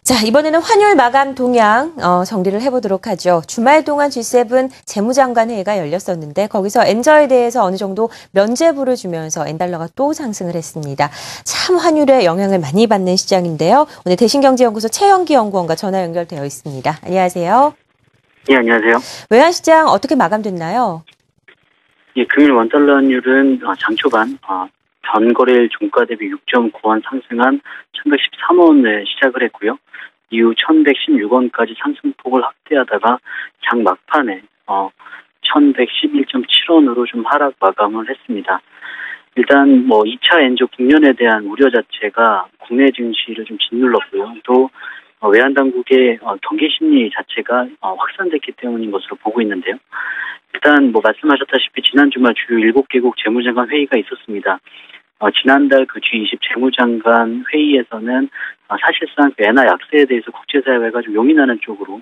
자, 이번에는 환율 마감 동향 정리를 해보도록 하죠. 주말 동안 G7 재무장관 회의가 열렸었는데 거기서 엔저에 대해서 어느 정도 면죄부를 주면서 엔달러가 또 상승을 했습니다. 참 환율에 영향을 많이 받는 시장인데요. 오늘 대신경제연구소 최현기 연구원과 전화 연결되어 있습니다. 안녕하세요. 예, 안녕하세요. 외환시장 어떻게 마감됐나요? 예, 금일 원달러 환율은 장 초반 전거래일 종가 대비 6.9원 상승한 1113원에 시작을 했고요. 이후 1116원까지 상승폭을 확대하다가 장 막판에 1111.7원으로 좀 하락 마감을 했습니다. 일단 2차 엔저 국면에 대한 우려 자체가 국내 증시를 좀 짓눌렀고요. 또 외환 당국의 경계 심리 자체가 확산됐기 때문인 것으로 보고 있는데요. 일단 말씀하셨다시피 지난 주말 주요 7개국 재무장관 회의가 있었습니다. 지난달 그 G20 재무장관 회의에서는 사실상 그 엔화 약세에 대해서 국제사회가 좀 용인하는 쪽으로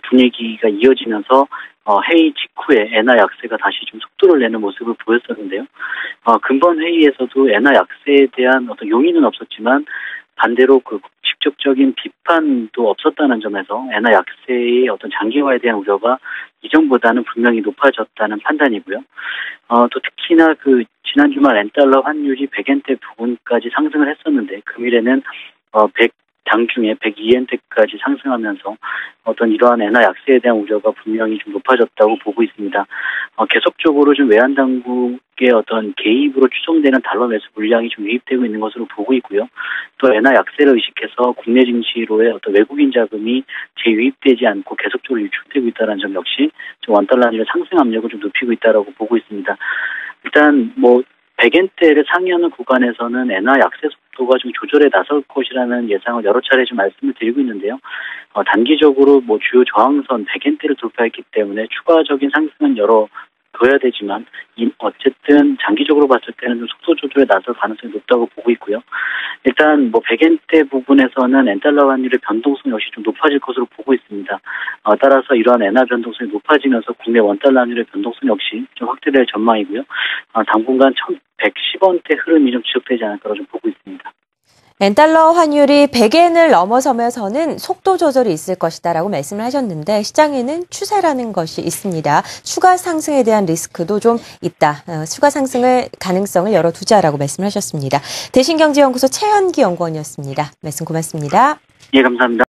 분위기가 이어지면서 회의 직후에 엔화 약세가 다시 좀 속도를 내는 모습을 보였었는데요. 근본 회의에서도 엔화 약세에 대한 어떤 용인은 없었지만 반대로 그 직접적인 비판도 없었다는 점에서 엔화 약세의 어떤 장기화에 대한 우려가 이전보다는 분명히 높아졌다는 판단이고요. 또 특히나 그 지난 주말 엔달러 환율이 100엔대 부근까지 상승을 했었는데 금일에는 100장 중에 102엔대까지 상승하면서 어떤 이러한 엔화 약세에 대한 우려가 분명히 좀 높아졌다고 보고 있습니다. 계속적으로 좀 외환 당국의 어떤 개입으로 추정되는 달러 매수 물량이 좀 유입되고 있는 것으로 보고 있고요. 또 엔화 약세를 의식해서 국내 증시로의 어떤 외국인 자금이 재유입되지 않고 계속적으로 유출되고 있다는 점 역시 좀 원달러 환율의 상승 압력을 좀 높이고 있다라고 보고 있습니다. 일단 100엔대를 상회하는 구간에서는 엔화 약세 속도가 좀 조절에 나설 것이라는 예상을 여러 차례 좀 말씀을 드리고 있는데요. 단기적으로 주요 저항선 100엔대를 돌파했기 때문에 추가적인 상승은 둬야 되지만 어쨌든 장기적으로 봤을 때는 좀 속도 조절에 나설 가능성이 높다고 보고 있고요. 일단 100엔대 부분에서는 엔달러 환율의 변동성 역시 좀 높아질 것으로 보고 있습니다. 따라서 이러한 엔화 변동성이 높아지면서 국내 원달러 환율의 변동성 역시 좀 확대될 전망이고요. 당분간 1110원대 흐름이 좀 지속되지 않을까로 좀 보고 있습니다. 엔달러 환율이 100엔을 넘어서면서는 속도 조절이 있을 것이다라고 말씀을 하셨는데 시장에는 추세라는 것이 있습니다. 추가 상승에 대한 리스크도 좀 있다. 추가 상승을 가능성을 열어두자라고 말씀하셨습니다. 대신경제연구소 최현기 연구원이었습니다. 말씀 고맙습니다. 예, 감사합니다.